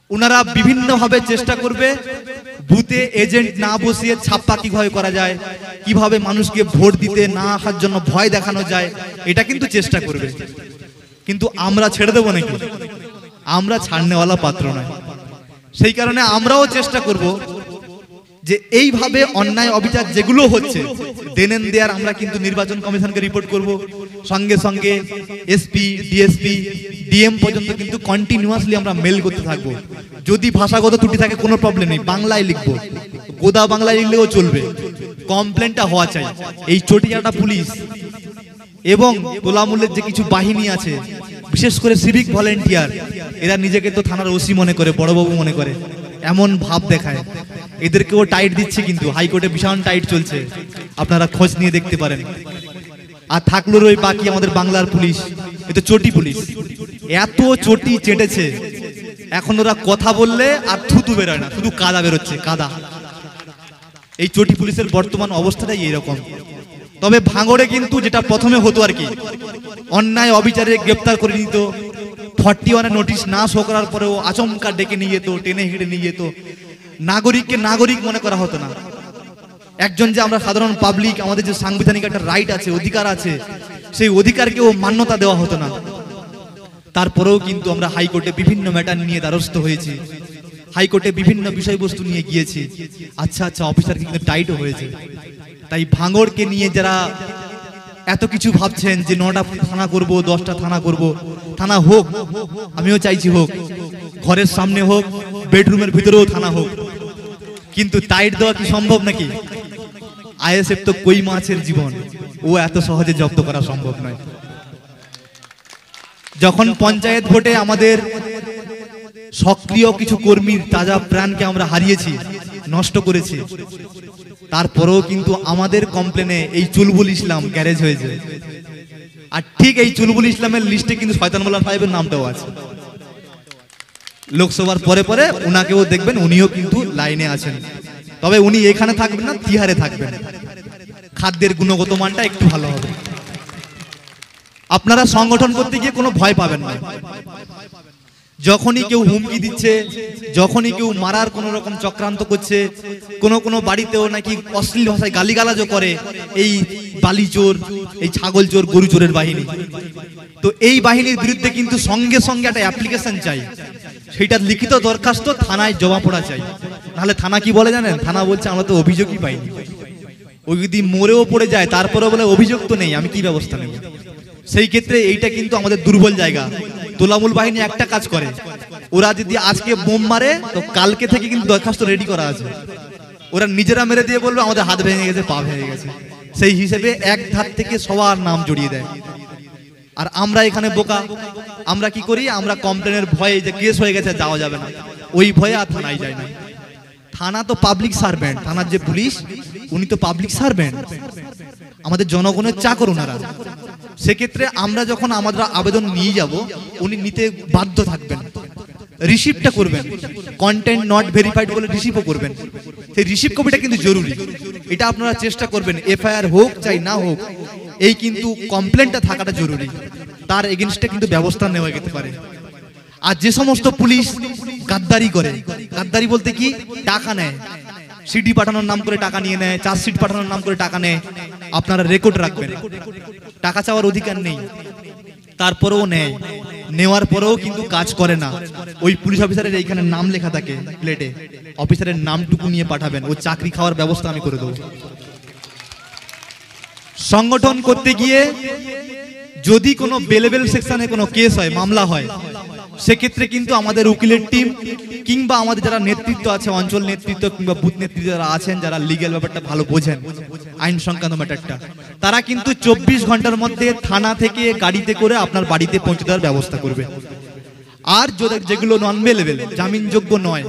ওনারা বিভিন্নভাবে চেষ্টা করবে বুথে এজেন্ট না বসিয়ে ছাপ্পা কিভাবে করা যায়, কিভাবে মানুষকে ভোট দিতে না আসার জন্য ভয় দেখানো যায়, এটা কিন্তু চেষ্টা করবে। কিন্তু আমরা ছেড়ে দেবো নাকি? আমরা ছাড়নেওয়ালা পাত্র নয়। সেই কারণে আমরাও চেষ্টা করব যে এইভাবে অন্যায় অবিচার যেগুলো হচ্ছে দেনেন দেয়ার আমরা কিন্তু নির্বাচন কমিশনকে রিপোর্ট করব। সঙ্গে সঙ্গে এসপি, ডিএসপি, ডিএম পর্যন্ত কিন্তু কন্টিনিউয়াসলি আমরা মেল করতে থাকবো। যদি ভাষাগত ত্রুটি থাকে কোনো প্রবলেম নেই, বাংলায় লিখবো, গোদা বাংলায় লিখলেও চলবে, কমপ্লেনটা হওয়া চাই। এই চটিয়াটা পুলিশ এবং তোলামূলের যে কিছু বাহিনী আছে, বিশেষ করে সিভিক ভলেন্টিয়ার, এরা নিজেকে তো থানার ওসি মনে করে, বড়বাবু মনে করে, এমন ভাব দেখায়। এদেরকেও টাইট দিচ্ছে, কিন্তু হাইকোর্টে ভীষণ টাইট চলছে, আপনারা খোঁজ নিয়ে দেখতে পারেন। আর থাকলো ওই বাকি আমাদের বাংলার পুলিশ, এ তো চটি পুলিশ, এত চটি চেটেছে, এখন ওরা কথা বললে আর থুতু বেরোয় না, শুধু কাদা বেরোচ্ছে, কাদা। এই চটি পুলিশের বর্তমান অবস্থাটাই এইরকম। তবে ভাঙড়ে কিন্তু যেটা প্রথমে হতো আর কি, অন্যায় অবিচারে গ্রেপ্তার করে নিত, 41 নোটিশ না শো করার পরেও আচমকা ডেকে নিয়ে যেত, টেনে হিড়ে নিয়ে যেত, নাগরিককে নাগরিক মনে করা হতো না। একজন যে আমরা সাধারণ পাবলিক, আমাদের যে সাংবিধানিক একটা রাইট আছে, অধিকার আছে, সেই অধিকারকেও মান্যতা দেওয়া হতো না। তারপরেও কিন্তু আমরা হাইকোর্টে বিভিন্ন ম্যাটার নিয়ে দ্বারস্থ হয়েছি, হাইকোর্টে বিভিন্ন বিষয়বস্তু নিয়ে গিয়েছি। আচ্ছা অফিসার কিন্তু টাইটও হয়েছে। তাই ভাঙড়কে নিয়ে যারা এত কিছু ভাবছেন যে 9টা থানা করব, 10টা থানা করব, থানা হোক, আমিও চাইছি হোক, ঘরের সামনে হোক, বেডরুমের ভিতরেও থানা হোক, কিন্তু টাইট দেওয়া কি সম্ভব নাকি? আইএসএফ তো কই মাছের জীবন, ও এত সহজে জব্দ করা সম্ভব নয়। যখন পঞ্চায়েত ভোটে আমাদের সক্রিয় কিছু কর্মীর তাজা প্রাণকে আমরা হারিয়েছি, নষ্ট করেছি, তারপরেও কিন্তু আমাদের কমপ্লেনে এই চুলবুল ইসলাম গ্যারেজ হয়েছে। আর ঠিক এই চুলবুল ইসলামের লিস্টে কিন্তু শয়তান মোল্লা সাহেবের নামটাও আছে। লোকসভার পরে পরে উনাকেও দেখবেন, উনিও কিন্তু লাইনে আছেন। তবে উনি এখানে থাকবেন না, তিহারে থাকবেন, খাদ্যের গুণগত মানটা একটু ভালো হবে। আপনারা সংগঠন করতে গিয়ে কোনো ভয় পাবেন না। যখনই কেউ হুমকি দিচ্ছে, যখনই কেউ মারার কোন রকম চক্রান্ত করছে, কোনো বাড়িতেও নাকি অশ্লীল ভাষায় গালিগালাজও করে, এই বালি চোর, এই ছাগল চোর, গরু চোরের বাহিনী, তো এই বাহিনীর বিরুদ্ধে কিন্তু সঙ্গে সঙ্গে একটা অ্যাপ্লিকেশন চাই, সেইটার লিখিত দরখাস্ত থানায় জমা পড়া চাই। নাহলে থানা কি বলে জানেন? থানা বলছে আমরা তো অভিযোগই পাইনি। ওই যদি মরেও পড়ে যায় তারপরে বলে অভিযোগ তো নেই, আমি কি ব্যবস্থা নেব? সেই ক্ষেত্রে এইটা কিন্তু আমাদের দুর্বল জায়গা। তোলামূল বাহিনী একটা কাজ করে, ওরা যদি আজকে বোম মারে তো কালকে থেকে কিন্তু দরখাস্ত রেডি করা আছে। ওরা নিজেরা মেরে দিয়ে বলবে আমাদের হাত ভেঙে গেছে, পা ভেঙে গেছে, সেই হিসেবে এক ধার থেকে সবার নাম জড়িয়ে দেয়। আর আমরা এখানে বোকা, আমরা কি করি? আমরা কমপ্লেনের ভয়ে যে কেস হয়ে গেছে যাওয়া যাবে না, ওই ভয়ে আর থানায় যায় না। থানা তো পাবলিক সার্ভেন্ট, থানার যে পুলিশ উনি তো পাবলিক সার্ভেন্ট, আমাদের জনগণের চাকর ওনারা। সেক্ষেত্রে আমরা যখন আমাদের আবেদন নিয়ে যাব, উনি নিতে বাধ্য থাকবেন, রিসিভটা করবেন, কন্টেন্ট নট ভেরিফাইড বলে রিসিভও করবেন। সেই রিসিভ কপিটা কিন্তু জরুরি, এটা আপনারা চেষ্টা করবেন। এফআইআর হোক চাই না হোক, এই কিন্তু কমপ্লেনটা থাকাটা জরুরি, তার এগেইনস্টে কিন্তু ব্যবস্থা নেওয়া যেতে পারে। আর যে সমস্ত পুলিশ গাদ্দারি করে, গাদ্দারি বলতে কি, টাকা নেয়, সিডি পাঠানোর নাম করে টাকা নিয়ে নেয়, চার্জশিট পাঠানোর নাম করে টাকা নেয়, আপনারা রেকর্ড রাখবেন। টাকা চাওয়ার অধিকার নেই, তারপরেও নেয়, নেওয়ার পরেও কিন্তু কাজ করে না। ওই পুলিশ অফিসারের এইখানে নাম লেখা থাকে প্লেটে, অফিসারের নামটুকু নিয়ে পাঠাবেন, ও চাকরি খাওয়ার ব্যবস্থা আমি করে দেবো। সংগঠন করতে গিয়ে যদি কোনো বেলেবেল সেকশনে কোনো কেস হয়, মামলা হয়, সেক্ষেত্রে কিন্তু আমাদের উকিলের টিম কিংবা আমাদের যারা নেতৃত্ব আছে, অঞ্চল নেতৃত্ব কিংবা বুথ নেতৃত্ব যারা আছেন, যারা লিগ্যাল ব্যাপারটা ভালো বোঝেন, আইন সংক্রান্ত ম্যাটারটা, তারা কিন্তু 24 ঘন্টার মধ্যে থানা থেকে গাড়িতে করে আপনার বাড়িতে পৌঁছে দেওয়ার ব্যবস্থা করবে। আর যেগুলো নন বেলেবেল, জামিনযোগ্য নয়,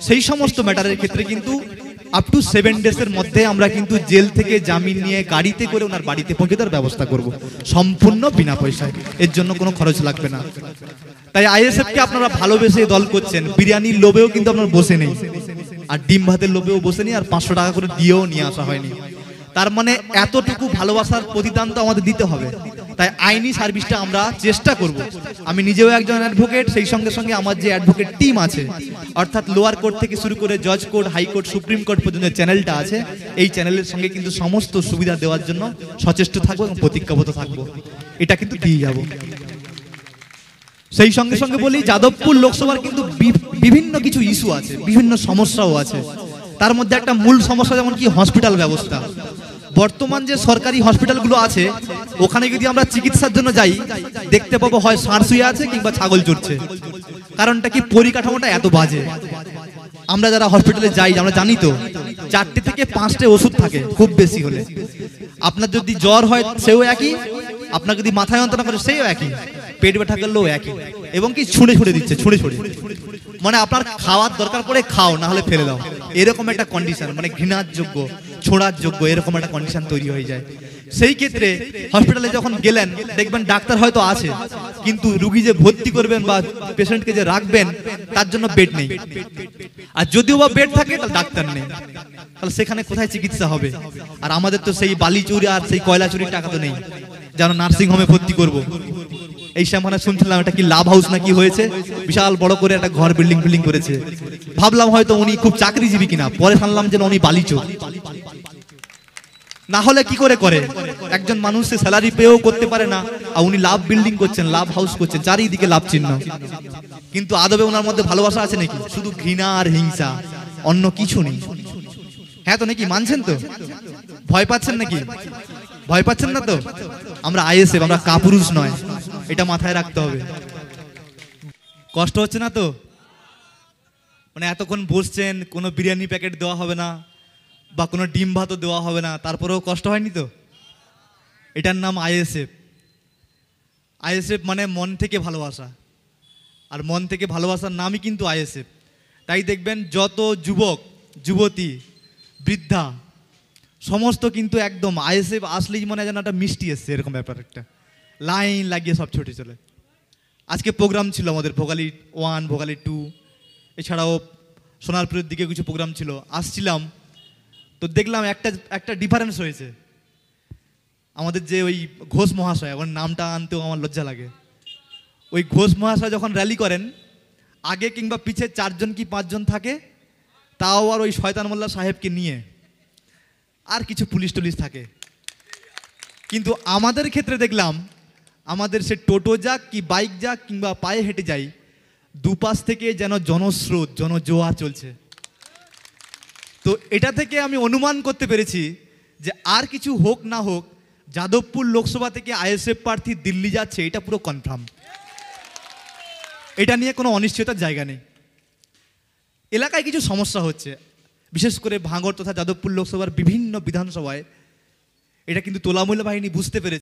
সেই সমস্ত ম্যাটারের ক্ষেত্রে কিন্তু আপ টু 7 ডেজের মধ্যে আমরা কিন্তু জেল থেকে জামিন নিয়ে গাড়িতে করে ওনার বাড়িতে পৌঁছে দেওয়ার ব্যবস্থা করব, সম্পূর্ণ বিনা পয়সায়, এর জন্য কোনো খরচ লাগবে না। তাই আইএসএফ কে আপনারা ভালোবেসে দল করছেন, বিরিয়ানির লোভেও কিন্তু আপনারা বসে নেই, আর ডিম ভাতের লোভেও বসে নেই, আর 500 টাকা করে দিয়েও নিয়ে আসা হয়নি। তার মানে এতটুকু ভালোবাসার প্রতিদান তো আমাদের দিতে হবে। তাই আইনি সার্ভিসটা আমরা চেষ্টা করব। আমি নিজেও একজন অ্যাডভোকেট, সেই সঙ্গে সঙ্গে আমার যে অ্যাডভোকেট টিম আছে, অর্থাৎ লোয়ার কোর্ট থেকে শুরু করে জজ কোর্ট, হাইকোর্ট, সুপ্রিম কোর্ট পর্যন্ত চ্যানেলটা আছে, এই চ্যানেলের সঙ্গে কিন্তু সমস্ত সুবিধা দেওয়ার জন্য সচেষ্ট থাকবো এবং প্রতিজ্ঞাবদ্ধ থাকবো। এটা কিন্তু দিয়ে যাব। সেই সঙ্গে সঙ্গে বলি, যাদবপুর লোকসভার কিন্তু বিভিন্ন কিছু ইস্যু আছে, বিভিন্ন সমস্যাও আছে। তার মধ্যে একটা মূল সমস্যা যেমন কি হসপিটাল ব্যবস্থা। বর্তমান যে সরকারি হসপিটালগুলো আছে, ওখানে যদি আমরা চিকিৎসার জন্য যাই, দেখতে পাবো হয় ষাঁড় শুয়ে আছে কিংবা ছাগল চড়ছে। কারণটা কি, পরিকাঠামোটা এত বাজে। আমরা যারা হসপিটালে যাই আমরা জানি তো 4টে থেকে 5টে ওষুধ থাকে খুব বেশি হলে। আপনার যদি জ্বর হয় সেও একই, আপনার যদি মাথায় যন্ত্রণা করে সেও একই, পেট ব্যথা করলেও একই, এবং কি ছুঁড়ে ছুঁড়ে দিচ্ছে, ছুঁড়ে ছুঁড়ে। মানে আপনার খাওয়ার দরকার পড়ে খাও, না হলে ফেলে দাও, এরকম একটা কন্ডিশন, মানে ঘৃণার যোগ্য, ছোড়ার যোগ্য, এরকম একটা কন্ডিশন তৈরি হয়ে যায়। সেই ক্ষেত্রে হসপিটালে যখন গেলেন, দেখবেন ডাক্তার হয়তো আছে, কিন্তু রুগী যে ভর্তি করবেন বা পেশেন্টকে যে রাখবেন, তার জন্য বেড নেই। আর যদিও বা বেড থাকে, তাহলে ডাক্তার নেই। তাহলে সেখানে কোথায় চিকিৎসা হবে? আর আমাদের তো সেই বালি চুরি আর সেই কয়লা চুরির টাকা তো নেই যেন নার্সিং হোমে ভর্তি করব। এই সামনে শুনছিলাম এটা কি লাভ হাউস নাকি হয়েছে, বিশাল বড় করে একটা ঘর বিল্ডিং করেছে। ভাবলাম হয়তো উনি খুব চাকরিজীবী কিনা, পরে শুনলাম যে উনি বালি চোর। না হলে কি করে করে? একজন মানুষ স্যালারি পেও করতে পারে না, আর উনি লাভ বিল্ডিং করছেন, লাভ হাউস করছেন, চারিদিকে লাভ চিহ্ন। কিন্তু আদবে ওনার মধ্যে ভালোবাসা আছে নাকি? শুধু ঘৃণা আর হিংসা, অন্য কিছু নেই। হ্যাঁ তো নাকি? মানছেন তো? ভয় পাচ্ছেন নাকি? ভয় পাচ্ছেন না তো? আমরা আইএসএফ, আমরা কাপুরুষ নয়, এটা মাথায় রাখতে হবে। কষ্ট হচ্ছে না তো? মানে এতক্ষণ বসছেন, কোনো বিরিয়ানি প্যাকেট দেওয়া হবে না বা কোনো ডিম ভাতও দেওয়া হবে না, তারপরেও কষ্ট হয়নি তো? এটার নাম আইএসএফ। আইএসএফ মানে মন থেকে ভালোবাসা, আর মন থেকে ভালোবাসার নামই কিন্তু আইএসএফ। তাই দেখবেন যত যুবক যুবতী বৃদ্ধা সমস্ত কিন্তু একদম আইএসএফ আসলেই মনে হয় যেন একটা মিষ্টি এসছে, এরকম ব্যাপার একটা লাইন লাগিয়ে সব ছুটে চলে। আজকে প্রোগ্রাম ছিল আমাদের ভোগালী 1, ভোগালী 2, এছাড়াও সোনারপুরের দিকে কিছু প্রোগ্রাম ছিল। আসছিলাম তো দেখলাম একটা ডিফারেন্স হয়েছে। আমাদের যে ওই ঘোষ মহাশয়, ওর নামটা আনতেও আমার লজ্জা লাগে, ওই ঘোষ মহাশয় যখন র্যালি করেন, আগে কিংবা পিছে 4জন কি 5জন থাকে, তাও আর ওই শয়তান মোল্লা সাহেবকে নিয়ে, আর কিছু পুলিশ টুলিশ থাকে। কিন্তু আমাদের ক্ষেত্রে দেখলাম, আমাদের সে টোটো যাক কি বাইক যাক কিংবা পায়ে হেঁটে যাই, দুপাশ থেকে যেন জনস্রোত, জনজোয়ার চলছে। তো এটা থেকে আমি অনুমান করতে পেরেছি যে আর কিছু হোক না হোক, যাদবপুর লোকসভা থেকে আইএসএফ প্রার্থী দিল্লি যাচ্ছে, এটা পুরো কনফার্ম। এটা নিয়ে কোনো অনিশ্চয়তার জায়গা নেই। এলাকায় কিছু সমস্যা হচ্ছে, বিশেষ করে ভাঙড় তথা যাদবপুর লোকসভার বিভিন্ন বিধানসভায়। এটা কিন্তু তোলামূল্য বাহিনী বুঝতে পেরেছে।